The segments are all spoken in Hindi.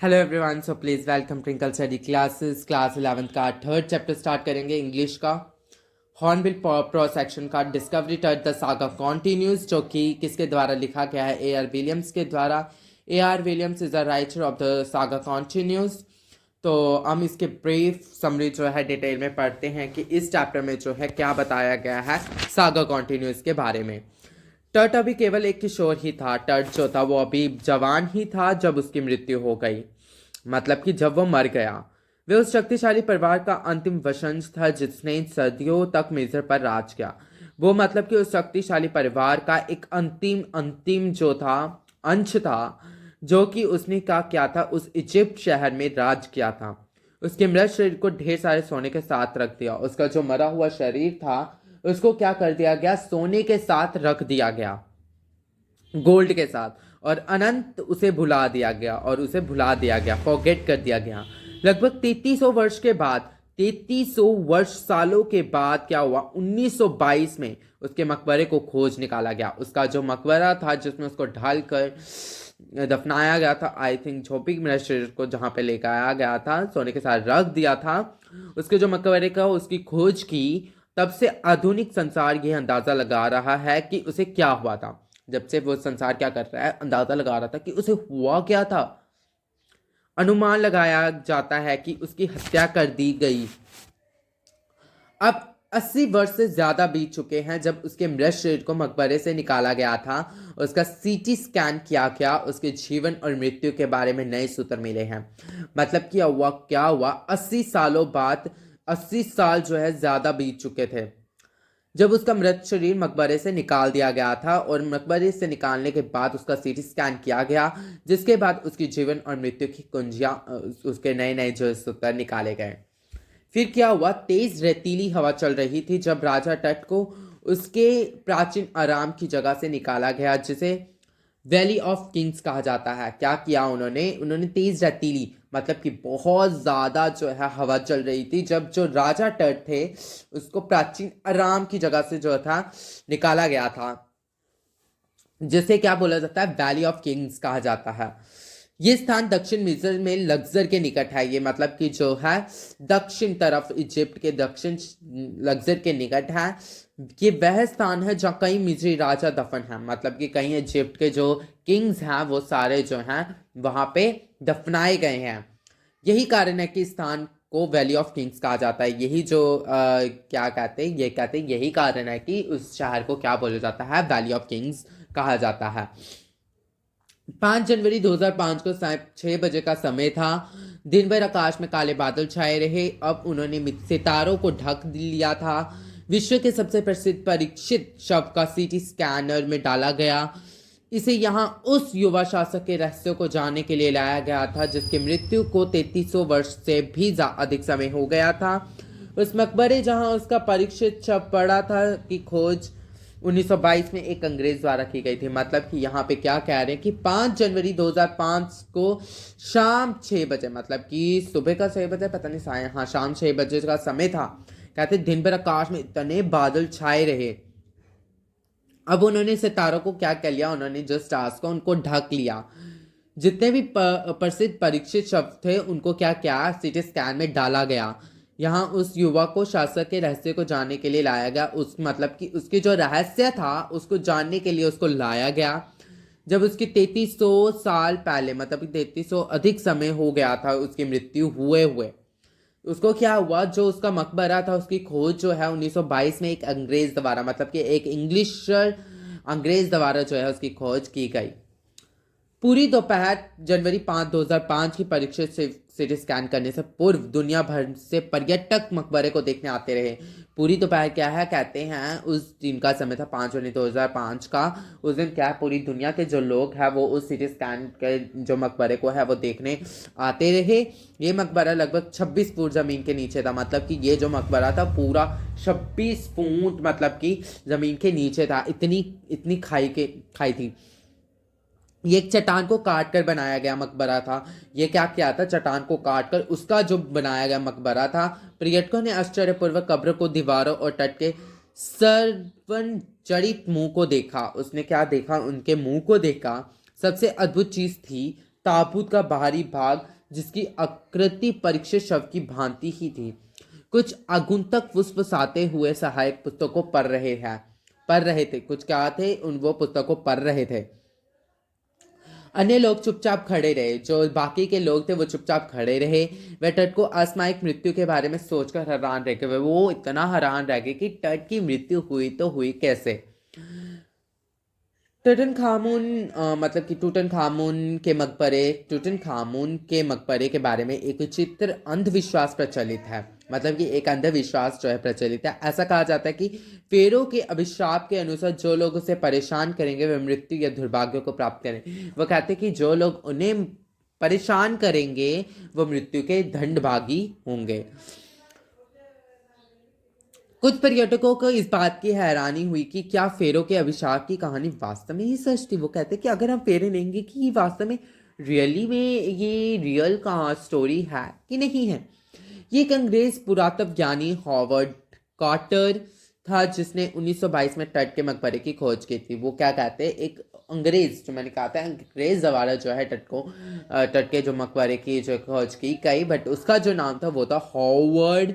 Hello everyone, so please welcome twinkle study classes. Class 11th का थर्ड चैप्टर स्टार्ट करेंगे इंग्लिश का। हॉर्नबिल प्रो सेक्शन का डिस्कवरी टर्ड द सागा कॉन्टिन्यूज, जो कि किसके द्वारा लिखा गया है? ए आर विलियम्स के द्वारा। A R Williams is the writer of the saga continues. तो हम इसके ब्रीफ समरी जो है डिटेल में पढ़ते हैं कि इस चैप्टर में जो है क्या बताया गया है सागा कॉन्टिन्यूज के बारे में। टर्ट अभी केवल एक किशोर ही था। टर्ट जो था वो अभी जवान ही था जब उसकी मृत्यु हो गई, मतलब कि जब वो मर गया। वे उस शक्तिशाली परिवार का अंतिम वंशज था जिसने सदियों तक मिस्र पर राज किया। वो मतलब कि उस शक्तिशाली परिवार का एक अंतिम अंतिम जो था अंश था, जो कि उसने क्या था, उस इजिप्ट शहर में राज किया था। उसके मृत शरीर को ढेर सारे सोने के साथ रख दिया। उसका जो मरा हुआ शरीर था उसको क्या कर दिया गया? सोने के साथ रख दिया गया, गोल्ड के साथ, और अनंत उसे भुला दिया गया फॉरगेट कर दिया गया। लगभग 3300 वर्ष के बाद, 3300 वर्ष सालों के बाद क्या हुआ? 1922 में उसके मकबरे को खोज निकाला गया। उसका जो मकबरा था जिसमें उसको ढाल कर दफनाया गया था, आई थिंक झोपड़ी में शरीर को जहाँ पे लेकर आया गया था, सोने के साथ रख दिया था, उसके जो मकबरे का उसकी खोज की। तब से आधुनिक संसार ये अंदाजा लगा रहा है कि उसे क्या हुआ था। जब से वो संसार क्या कर रहा है, अंदाजा लगा रहा था कि उसे हुआ क्या था। अनुमान लगाया जाता है कि उसकी हत्या कर दी गई। अब 80 वर्ष से ज्यादा बीत चुके हैं जब उसके मृत शरीर को मकबरे से निकाला गया था। उसका सीटी स्कैन किया गया। उसके जीवन और मृत्यु के बारे में नए सूत्र मिले हैं। मतलब क्या हुआ 80 सालों बाद, 80 साल जो है ज्यादा बीत चुके थे जब उसका मृत शरीर मकबरे से निकाल दिया गया था, और मकबरे से निकालने के बाद उसका सीटी स्कैन किया गया, जिसके बाद उसकी जीवन और मृत्यु की कुंजियां, उसके नए नए जो सूत्र निकाले गए। फिर क्या हुआ? तेज रेतीली हवा चल रही थी जब राजा टट को उसके प्राचीन आराम की जगह से निकाला गया, जिसे वैली ऑफ किंग्स कहा जाता है। क्या किया उन्होंने तेज रेतीली, मतलब कि बहुत ज्यादा जो है हवा चल रही थी जब जो राजा टट थे उसको प्राचीन आराम की जगह से जो था निकाला गया था, जिसे क्या बोला जाता है? वैली ऑफ किंग्स कहा जाता है। ये स्थान दक्षिण मिस्र में लग्जर के निकट है। ये मतलब कि जो है दक्षिण तरफ, इजिप्ट के दक्षिण लग्जर के निकट है। ये वह स्थान है जहाँ कई मिस्री राजा दफन हैं, मतलब कि कई इजिप्ट के जो किंग्स हैं वो सारे जो हैं वहाँ पे दफनाए गए हैं। यही कारण है कि इस स्थान को वैली ऑफ किंग्स कहा जाता है। यही जो क्या कहते हैं, ये कहते हैं यही कारण है कि उस शहर को क्या बोला जाता है? वैली ऑफ किंग्स कहा जाता है। 5 जनवरी 2005 को 6 बजे का समय था। दिन भर आकाश में काले बादल छाए रहे। अब उन्होंने सितारों को ढक लिया था। विश्व के सबसे प्रसिद्ध परीक्षित शव का सीटी स्कैनर में डाला गया। इसे यहाँ उस युवा शासक के रहस्यों को जानने के लिए लाया गया था जिसकी मृत्यु को 3300 वर्ष से भी अधिक समय हो गया था। उस मकबरे जहाँ उसका परीक्षित शव पड़ा था की खोज 1922 में एक अंग्रेज द्वारा की गई थी। मतलब कि यहाँ पे क्या कह रहे हैं कि 5 जनवरी 2005 को शाम 6 बजे, मतलब कि सुबह का 6 बजे, पता नहीं, हाँ शाम 6 बजे का समय था। कहते दिन भर आकाश में इतने बादल छाए रहे। अब उन्होंने सितारों को क्या कर लिया? उन्होंने जो स्टार्स को उनको ढक लिया। जितने भी प्रसिद्ध परीक्षित शब्द थे उनको क्या सीटी स्कैन में डाला गया। यहाँ उस युवा को शासक के रहस्य को जानने के लिए लाया गया। उस मतलब कि उसकी जो रहस्य था उसको जानने के लिए उसको लाया गया। जब उसकी 3300 साल पहले, मतलब 3300 अधिक समय हो गया था उसकी मृत्यु हुए हुए, उसको क्या हुआ? जो उसका मकबरा था उसकी खोज जो है 1922 में एक अंग्रेज द्वारा, मतलब कि एक इंग्लिश अंग्रेज द्वारा जो है उसकी खोज की गई। पूरी दोपहर जनवरी 5 2005 की परीक्षित सिटी स्कैन करने से पूर्व दुनिया भर से पर्यटक मकबरे को देखने आते रहे। पूरी दोपहर क्या है? कहते हैं उस दिन का समय था 5 जनवरी 2005 का। उस दिन क्या है, पूरी दुनिया के जो लोग हैं वो उस सिटी स्कैन के जो मकबरे को है वो देखने आते रहे। ये मकबरा लगभग 26 फुट जमीन के नीचे था। मतलब कि ये जो मकबरा था पूरा 26 फुट मतलब कि जमीन के नीचे था। इतनी इतनी खाई थी। ये एक चट्टान को काट कर बनाया गया मकबरा था। ये क्या किया था? चट्टान को काट कर उसका जो बनाया गया मकबरा था। पर्यटकों ने आश्चर्यपूर्वक कब्र को दीवारों और तट के सर्वन जड़ित मुंह को देखा। उसने क्या देखा? उनके मुंह को देखा। सबसे अद्भुत चीज थी ताबूत का बाहरी भाग, जिसकी आकृति परीक्षित शव की भांति ही थी। कुछ आगंतुक फुसफुसाते हुए सहायक पुस्तकों पढ़ रहे थे। कुछ क्या थे, उन वो पुस्तकों पढ़ रहे थे। अन्य लोग चुपचाप खड़े रहे। जो बाकी के लोग थे वो चुपचाप खड़े रहे। वे टट को असामयिक मृत्यु के बारे में सोचकर हैरान रह गए। वो इतना हैरान रह गए कि टट की मृत्यु हुई तो हुई कैसे। टूटन खामून के मकबरे के बारे में एक विचित्र अंधविश्वास प्रचलित है। मतलब कि एक अंधविश्वास जो है प्रचलित है। ऐसा कहा जाता है कि फेरो के अभिशाप के अनुसार जो लोग उसे परेशान करेंगे वे मृत्यु या दुर्भाग्य को प्राप्त करें। वो कहते हैं कि जो लोग उन्हें परेशान करेंगे वो मृत्यु के दंडभागी होंगे। कुछ पर्यटकों को इस बात की हैरानी हुई कि क्या फेरो के अभिशाप की कहानी वास्तव में ही सच थी। वो कहते कि अगर हम फेरे लेंगे कि ये वास्तव में रियली में ये रियल का स्टोरी है कि नहीं है। ये एक अंग्रेज पुरातत्व ज्ञानी हॉवर्ड कार्टर था जिसने 1922 में टट के मकबरे की खोज की थी। वो क्या कहते हैं, एक अंग्रेज, जो मैंने कहा था अंग्रेज द्वारा जो है टट के जो मकबरे की जो खोज की गई, बट उसका जो नाम था वो था हॉवर्ड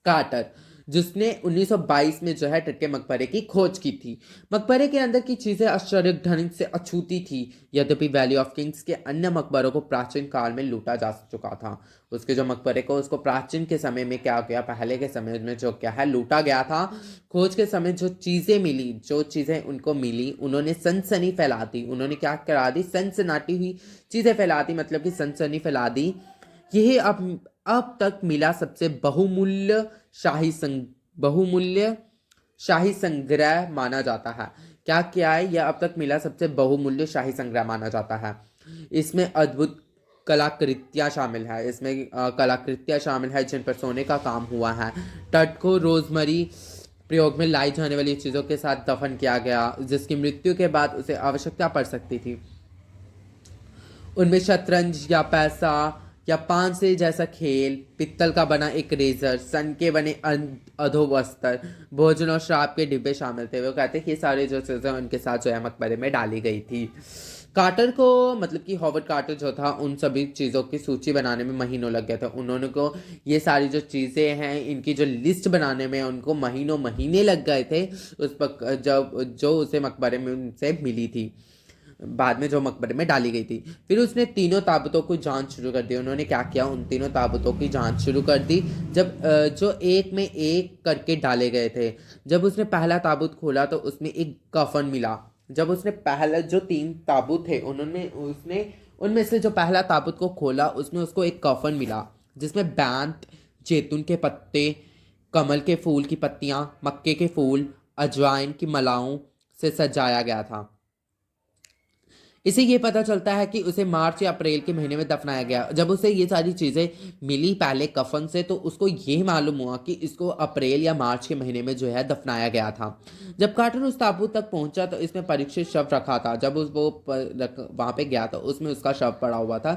कार्टर, जिसने 1922 में जो है टट के मकबरे की खोज की थी। मकबरे के अंदर की चीजें आश्चर्य ढंग से अछूती थी। यद्यपि वैली ऑफ किंग्स के अन्य मकबरों को प्राचीन काल में लूटा जा चुका था। उसके जो मकबरे को उसको प्राचीन के समय में क्या गया, पहले के समय में जो क्या है लूटा गया था। खोज के समय जो चीजें उनको मिली, उन्होंने सनसनी फैला दी। उन्होंने क्या करा दी, सनसनाटी हुई चीजें फैला दी, मतलब कि सनसनी फैला दी। यह अब तक मिला सबसे बहुमूल्य शाही संग्रह माना जाता है। क्या क्या है, यह अब तक मिला सबसे बहुमूल्य शाही संग्रह माना जाता है। इसमें अद्भुत कलाकृतियां शामिल है जिन पर सोने का काम हुआ है। तट को रोजमर्री प्रयोग में लाई जाने वाली चीजों के साथ दफन किया गया, जिसकी मृत्यु के बाद उसे आवश्यकता पड़ सकती थी। उनमें शतरंज या पैसा या पान से जैसा खेल, पित्तल का बना एक रेजर, सन के बने अधोवस्त्र, भोजन और शराब के डिब्बे शामिल थे। वो कहते हैं कि ये सारे जो चीज़ें उनके साथ जो है मकबरे में डाली गई थी। कार्टर को, मतलब कि हॉवर्ड कार्टर जो था, उन सभी चीज़ों की सूची बनाने में महीनों लग गए थे। उन्होंने को ये सारी जो चीज़ें हैं इनकी जो लिस्ट बनाने में उनको महीने लग गए थे। उस पर जब जो उसे मकबरे में उनसे मिली थी, बाद में जो मकबरे में डाली गई थी। फिर उसने तीनों ताबूतों को जांच शुरू कर दी। उन्होंने क्या किया, उन तीनों ताबूतों की जांच शुरू कर दी, जब जो एक में एक करके डाले गए थे। जब उसने पहला ताबूत खोला तो उसमें एक कफन मिला। जब उसने पहला जो 3 ताबूत थे उसने उनमें से जो पहला ताबूत को खोला उसमें उसको एक कफन मिला, जिसमें बैंत, जैतून के पत्ते, कमल के फूल की पत्तियां, मक्के के फूल, अजवाइन की मलाओं से सजाया गया था। इसे ये पता चलता है कि उसे मार्च या अप्रैल के महीने में दफनाया गया। जब उसे ये सारी चीज़ें मिली पहले कफन से, तो उसको ये मालूम हुआ कि इसको अप्रैल या मार्च के महीने में जो है दफनाया गया था। जब कार्टर उस ताबूत तक पहुंचा तो इसमें परीक्षित शव रखा था। जब वो वहाँ पे गया तो उसमें उसका शव पड़ा हुआ था।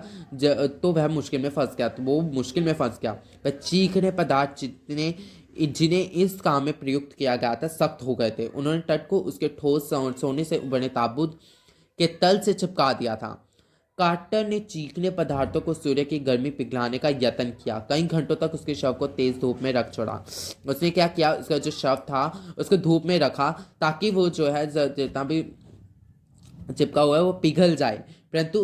तो वह मुश्किल में फंस गया। वह चीखने पदार्थ जिन्हें इस काम में प्रयुक्त किया गया था सख्त हो गए थे। उन्होंने तट को उसके ठोस सोने से बने ताबूत के तल से चिपका दिया था। कार्टर ने चीखने पदार्थों को सूर्य की गर्मी पिघलाने का यत्न किया। कई घंटों तक उसके शव को तेज धूप में रख छोड़ा। उसने क्या किया, उसका जो शव था उसको धूप में रखा ताकि वो जो है जितना भी चिपका हुआ है वो पिघल जाए, परंतु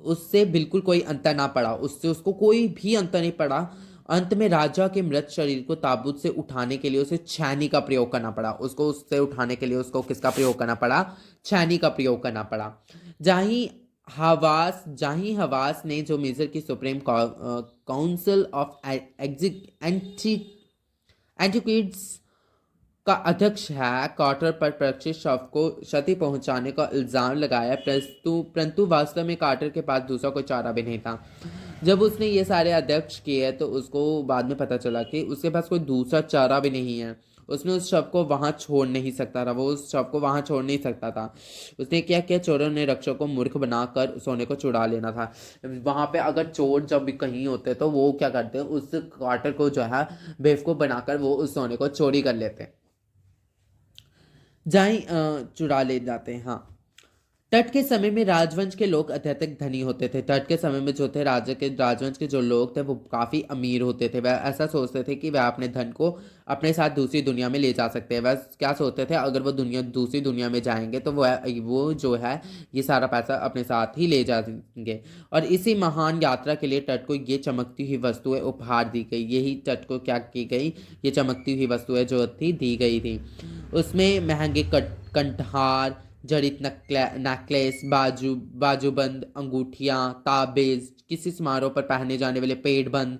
उससे बिल्कुल कोई अंतर ना पड़ा। उसको कोई भी अंतर नहीं पड़ा। अंत में राजा के मृत शरीर को ताबूत से उठाने के लिए उसे छेनी का प्रयोग करना पड़ा। उसको किसका प्रयोग करना पड़ा, छेनी का प्रयोग करना पड़ा। जाही हवास ने, जो मिस्र की सुप्रीम काउंसिल ऑफ एंटीक्विटीज का अध्यक्ष है, कार्टर पर परीक्षित शव को क्षति पहुंचाने का इल्जाम लगाया, परंतु वास्तव में कार्टर के पास दूसरा कोई चारा भी नहीं था। जब उसने ये सारे अध्यक्ष किए तो उसको बाद में पता चला कि उसके पास कोई दूसरा चारा भी नहीं है। उसने उस शव को वहां छोड़ नहीं सकता था। उसने क्या किया, चोरों ने रक्षक को मूर्ख बनाकर सोने को चुरा लेना था। वहां पे अगर चोर जब भी कहीं होते तो वो क्या करते, उस कार्टर को जो है बेवकूफ बनाकर वो उस सोने को चोरी कर लेते, चुरा ले जाते हैं। हाँ, तट के समय में राजवंश के लोग अत्यधिक धनी होते थे। तट के समय में जो थे राजवंश के जो लोग थे वो काफ़ी अमीर होते थे। वह ऐसा सोचते थे कि वह अपने धन को अपने साथ दूसरी दुनिया में ले जा सकते हैं। वह क्या सोचते थे, अगर वो दूसरी दुनिया में जाएंगे तो वो जो है ये सारा पैसा अपने साथ ही ले जाएंगे। और इसी महान यात्रा के लिए तट को ये चमकती हुई वस्तुएं उपहार दी गई। यही तट को क्या की गई, ये चमकती हुई वस्तुएं जो थी दी गई थी। उसमें महंगे कंठहार, जड़ित नेकलेस, बाजूबंद, अंगूठियां, ताबेज, किसी समारोह पर पहने जाने वाले पेड़बंद,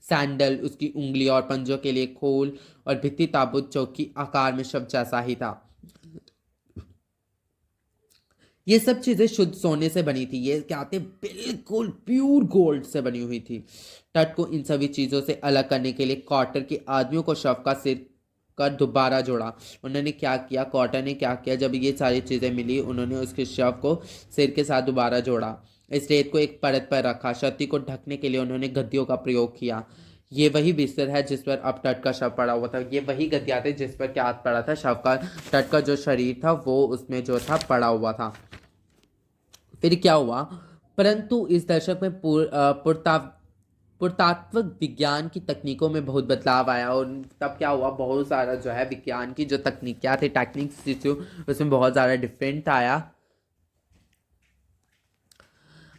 सैंडल, उसकी उंगली और पंजों के लिए खोल, और भित्ति ताबूत चौकी आकार में शव जैसा ही था। ये सब चीजें शुद्ध सोने से बनी थी। ये क्या थे, बिल्कुल प्योर गोल्ड से बनी हुई थी। तट को इन सभी चीजों से अलग करने के लिए कॉटर के आदमियों को शव का सिर कर दोबारा जोड़ा। उन्होंने क्या किया, कॉटर ने क्या किया, जब ये सारी चीज़ें मिली उन्होंने उसके शव को सिर के साथ दोबारा जोड़ा। इस रेत को एक परत पर रखा। क्षति को ढकने के लिए उन्होंने गद्दियों का प्रयोग किया। ये वही बिस्तर है जिस पर अब तट का शव पड़ा हुआ था। ये वही गद्दियाँ थे जिस पर क्या पड़ा था, शव का, तट का जो शरीर था वो उसमें जो था पड़ा हुआ था। फिर क्या हुआ, परंतु इस दशक में पुरातत्व विज्ञान की तकनीकों में बहुत बदलाव आया। और तब क्या हुआ, बहुत सारा जो है विज्ञान की जो तकनीकियाँ थे, टेक्निक्स थी, उसमें बहुत ज़्यादा डिफरेंट आया।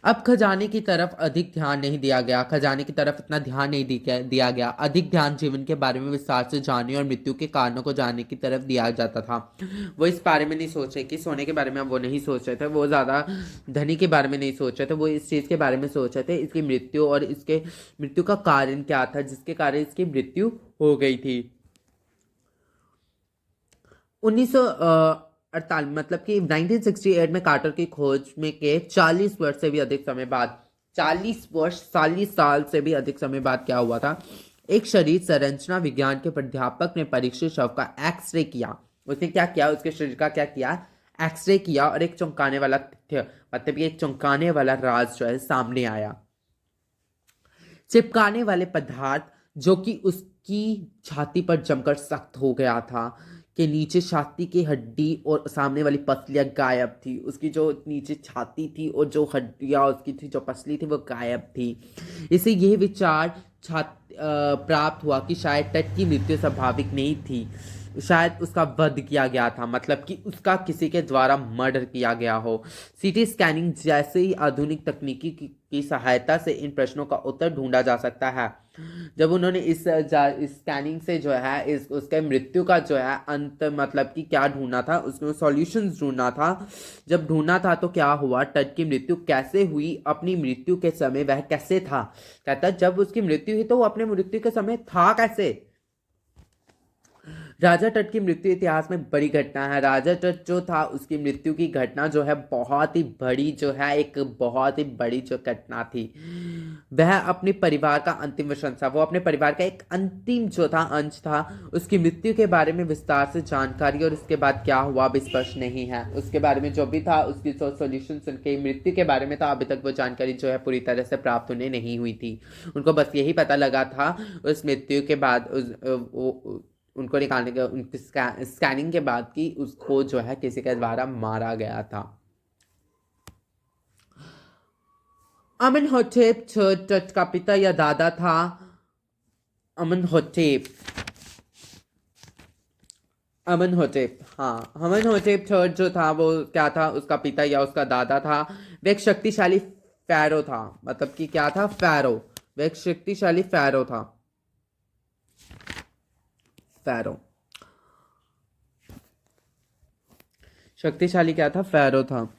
अब खजाने की तरफ अधिक ध्यान नहीं दिया गया। खजाने की तरफ इतना ध्यान नहीं दिया गया। अधिक ध्यान जीवन के बारे में विस्तार से जानने और मृत्यु के कारणों को जानने की तरफ दिया जाता था। वो इस बारे में नहीं सोच रहे कि सोने के बारे में वो नहीं सोच रहे थे, वो ज़्यादा धनी के बारे में नहीं सोच रहे थे, वो इस चीज़ के बारे में सोच रहे थे, इसकी मृत्यु और इसके मृत्यु का कारण क्या था जिसके कारण इसकी मृत्यु हो गई थी। 1948 मतलब कि 1968 में कार्टर की खोज में के 40 वर्ष से भी अधिक समय बाद, 40 साल से भी अधिक समय बाद क्या हुआ था, एक शरीर संरचना विज्ञान के प्राध्यापक ने परीक्षित शव का एक्सरे किया। उसने क्या किया, उसके शरीर का क्या किया, एक्सरे किया, और एक चौंकाने वाला तथ्य, मतलब एक चौंकाने वाला राज जो है सामने आया। चिपकाने वाले पदार्थ जो कि उसकी छाती पर जमकर सख्त हो गया था, के नीचे छाती की हड्डी और सामने वाली पसलियां गायब थी। उसकी जो नीचे छाती थी और जो हड्डियां उसकी थी जो पसली थी वो गायब थी। इसे यह विचार प्राप्त हुआ कि शायद तट की मृत्यु स्वाभाविक नहीं थी, शायद उसका वध किया गया था, मतलब कि उसका किसी के द्वारा मर्डर किया गया हो। सीटी स्कैनिंग जैसे ही आधुनिक तकनीकी की सहायता से इन प्रश्नों का उत्तर ढूंढा जा सकता है। जब उन्होंने इस स्कैनिंग से जो है इस उसके मृत्यु का जो है अंत, मतलब कि क्या ढूंढना था, उसमें सॉल्यूशंस ढूंढना था। जब ढूंढना था तो क्या हुआ, तट की मृत्यु कैसे हुई, अपनी मृत्यु के समय वह कैसे था। कहता जब उसकी मृत्यु हुई तो वो अपने मृत्यु के समय था कैसे। राजा तट की मृत्यु इतिहास में बड़ी घटना है। राजा तट जो था उसकी मृत्यु की घटना जो है बहुत ही बड़ी जो है, एक बहुत ही बड़ी जो घटना थी। वह अपने परिवार का अंतिम वसन था, वो अपने परिवार का एक अंतिम जो था अंश था। उसकी मृत्यु के बारे में विस्तार से जानकारी और उसके बाद क्या हुआ अब स्पष्ट नहीं है। उसके बारे में जो भी था उसकी सॉल्यूशन सुन के मृत्यु के बारे में था, अभी तक वो जानकारी जो है पूरी तरह से प्राप्त उन्हें नहीं हुई थी। उनको बस यही पता लगा था उस मृत्यु के बाद उनको निकालने के उनकी स्कैनिंग के बाद कि उसको जो है किसी के द्वारा मारा गया था। अमेनहोटेप तट का पिता या दादा था। अमेनहोटेप अमेनहोटेप थर्ड जो था वो क्या था, उसका पिता या उसका दादा था। वह एक शक्तिशाली फैरो था, मतलब कि क्या था, फैरो। वह एक शक्तिशाली फैरो था। फैरो शक्तिशाली क्या था, फैरो था।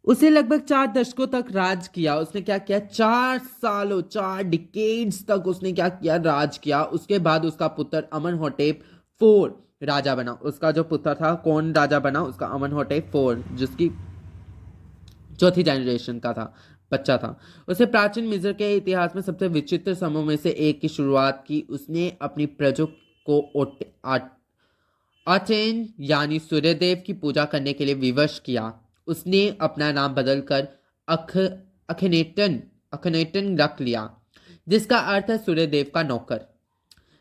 उसे लगभग 4 दशकों तक राज किया। उसने क्या किया, 4 डिकेड्स तक उसने क्या किया, राज किया। उसके बाद उसका पुत्र अमनहोटेप 4 राजा बना। उसका जो पुत्र था कौन राजा बना, उसका अमनहोटेप 4, जिसकी चौथी जनरेशन का था, बच्चा था। उसे प्राचीन मिस्र के इतिहास में सबसे विचित्र समूह में से एक की शुरुआत की। उसने अपनी प्रजों को अटेन यानी सूर्यदेव की पूजा करने के लिए विवश किया। उसने अपना नाम बदलकर अखनेटन रख लिया, जिसका अर्थ है सूर्यदेव का नौकर।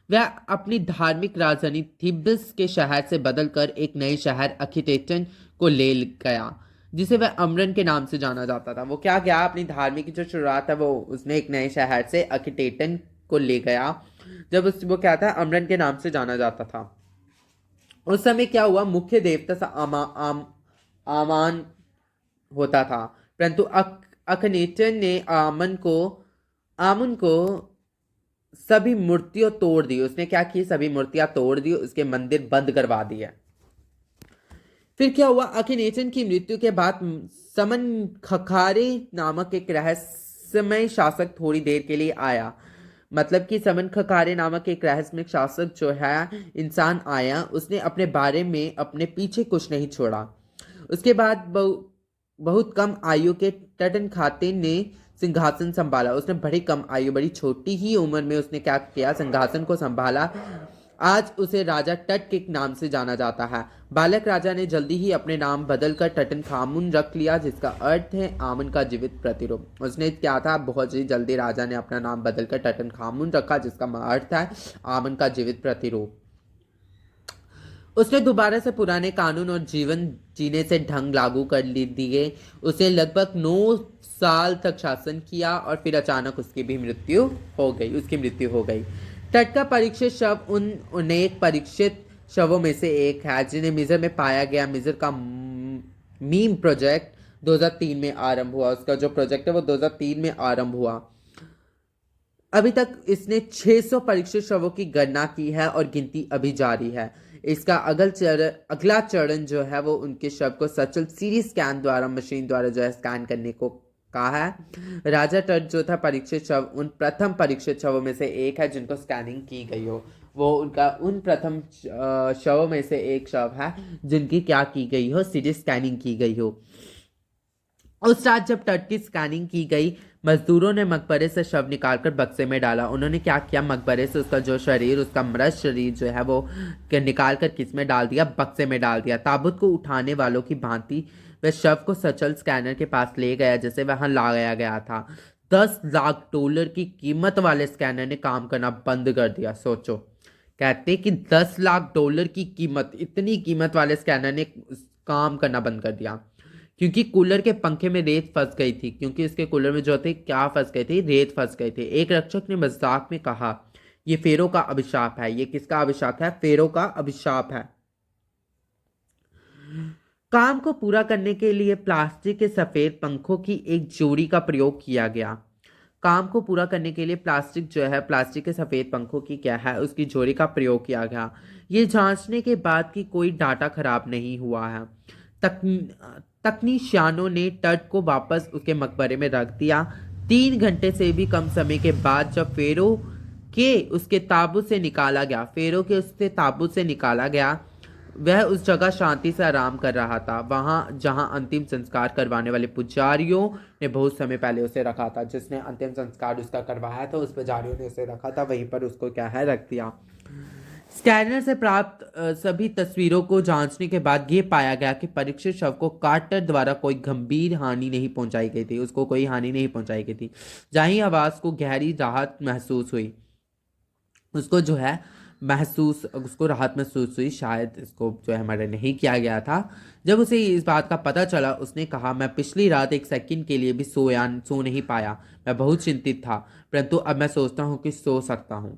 वह अपनी धार्मिक राजधानी थीब्स के शहर से बदलकर एक नए शहर अखिटेटन को ले गया, जिसे वह अमरन के नाम से जाना जाता था। वो क्या गया, अपनी धार्मिक जो शुरुआत है वो उसने एक नए शहर से अखिटेटन को ले गया, जब वो क्या था, अमरन के नाम से जाना जाता था। उस समय क्या हुआ, मुख्य देवता सा आमान होता था, परंतु अखनेटन ने आमुन को सभी मूर्तियां तोड़ दी। उसने क्या की, सभी मूर्तियां तोड़ दी, उसके मंदिर बंद करवा दिए। फिर क्या हुआ, अखिनेचन की मृत्यु के बाद समन खखारे नामक एक रहस्यमय शासक थोड़ी देर के लिए आया। मतलब कि समन खखारे नामक एक रहस्यमय शासक जो है इंसान आया, उसने अपने बारे में अपने पीछे कुछ नहीं छोड़ा। उसके बाद बहुत कम आयु के टटन खाते ने सिंहासन संभाला। उसने बड़ी कम आयु, बड़ी छोटी ही उम्र में उसने क्या किया, सिंहासन को संभाला। आज उसे राजा टट के नाम से जाना जाता है। बालक राजा ने जल्दी ही अपने नाम बदलकर टटन खामुन रख लिया, जिसका अर्थ है आमन का जीवित प्रतिरूप। उसने क्या था, बहुत ही जल्दी राजा ने अपना नाम बदलकर टटन खामुन रखा, जिसका अर्थ है आमन का जीवित प्रतिरूप। उसने दोबारा से पुराने कानून और जीवन जीने से ढंग लागू कर दिए। उसे लगभग 9 साल तक शासन किया और फिर अचानक उसकी मृत्यु हो गई। तट का परीक्षित शव उन अनेक परीक्षित शवों में से एक है जिन्हें मिस्र में पाया गया। मिस्र का मीम प्रोजेक्ट 2003 में आरंभ हुआ। उसका जो प्रोजेक्ट है वो 2003 में आरंभ हुआ। अभी तक इसने 600 परीक्षित शवों की गणना की है और गिनती अभी जारी है। इसका अगला चरण जो है वो उनके शव को सचल सीरी स्कैन द्वारा, मशीन द्वारा जो है स्कैन करने को कहा है। राजा टट जो था परीक्षित शव उन प्रथम परीक्षित शवों में से एक है जिनको स्कैनिंग की गई हो। वो उनका उन प्रथम शवों में से एक शव है जिनकी क्या की गई हो, सीरी स्कैनिंग की गई हो। उस रात जब टट की स्कैनिंग की गई, मजदूरों ने मकबरे से शव निकालकर बक्से में डाला। उन्होंने क्या किया, मकबरे से उसका जो शरीर, उसका मृत शरीर जो है वो निकाल कर किस में डाल दिया, बक्से में डाल दिया। ताबूत को उठाने वालों की भांति वह शव को सचल स्कैनर के पास ले गया, जिसे वहां लाया गया था। $10 लाख की कीमत वाले स्कैनर ने काम करना बंद कर दिया। सोचो, कहते कि $10 लाख की कीमत, इतनी कीमत वाले स्कैनर ने काम करना बंद कर दिया, क्योंकि कूलर के पंखे में रेत फंस गई थी। क्योंकि इसके कूलर में जो थे क्या फंस गए थे, रेत फंस गए थे। एक रक्षक ने मजाक में कहा, यह फेरो का अभिशाप है। ये किसका अभिशाप है, फेरो का अभिशाप है। काम को पूरा करने के लिए प्लास्टिक के सफेद पंखों की एक जोड़ी का प्रयोग किया गया। काम को पूरा करने के लिए प्लास्टिक जो है, प्लास्टिक के सफेद पंखों की क्या है, उसकी जोड़ी का प्रयोग किया गया। ये जांचने के बाद कि कोई डाटा खराब नहीं हुआ है। तकनीशियनों ने टट को वापस उसके मकबरे में रख दिया। 3 घंटे से भी कम समय के बाद जब फेरो के उसके ताबूत से निकाला गया, वह उस जगह शांति से आराम कर रहा था, वहां जहां अंतिम संस्कार करवाने वाले पुजारियों ने बहुत समय पहले उसे रखा था। जिसने अंतिम संस्कार उसका करवाया था, उस पुजारियों ने उसे रखा था, वहीं पर उसको क्या है, रख दिया। स्कैनर से प्राप्त सभी तस्वीरों को जांचने के बाद यह पाया गया कि परीक्षित शव को कार्टर द्वारा कोई गंभीर हानि नहीं पहुंचाई गई थी। उसको कोई हानि नहीं पहुंचाई गई थी। जहां ही आवाज को गहरी राहत महसूस हुई, उसको जो है उसको राहत महसूस हुई, शायद इसको जो है मर्डर नहीं किया गया था। जब उसे इस बात का पता चला, उसने कहा, मैं पिछली रात एक सेकंड के लिए भी सो नहीं पाया। मैं बहुत चिंतित था, परंतु अब मैं सोचता हूँ कि सो सकता हूँ।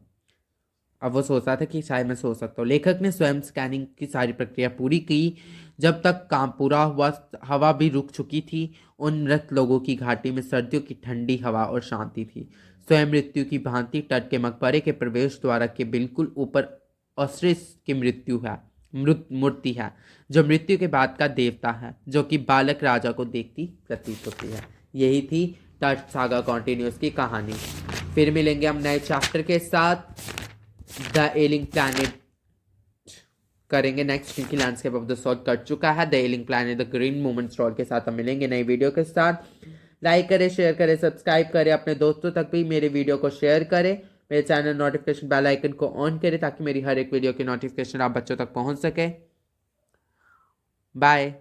अब वो सोच रहा था कि शायद मैं सो सकता हूँ। लेखक ने स्वयं स्कैनिंग की सारी प्रक्रिया पूरी की। जब तक काम पूरा हुआ, हवा भी रुक चुकी थी। उन मृत लोगों की घाटी में सर्दियों की ठंडी हवा और शांति थी। स्वयं मृत्यु की भांति तट के मकबरे के प्रवेश द्वार के बिल्कुल ऊपर ऑस्ट्रिच की मूर्ति है, जो मृत्यु के बाद का देवता है, जो कि बालक राजा को देखती प्रतीत होती है। यही थी तट सागा कॉन्टिन्यूस की कहानी। फिर मिलेंगे हम नए चैप्टर के साथ। द एलिंग प्लैनेट करेंगे नेक्स्ट, क्योंकि landscape of the sort cut चुका है। The ailing planet the green movement store के साथ हम मिलेंगे नई वीडियो के साथ। लाइक करें, शेयर करें, सब्सक्राइब करें, अपने दोस्तों तक भी मेरे वीडियो को शेयर करें। मेरे चैनल नोटिफिकेशन बेल आइकन को ऑन करें ताकि मेरी हर एक वीडियो की नोटिफिकेशन आप बच्चों तक पहुंच सके। बाय।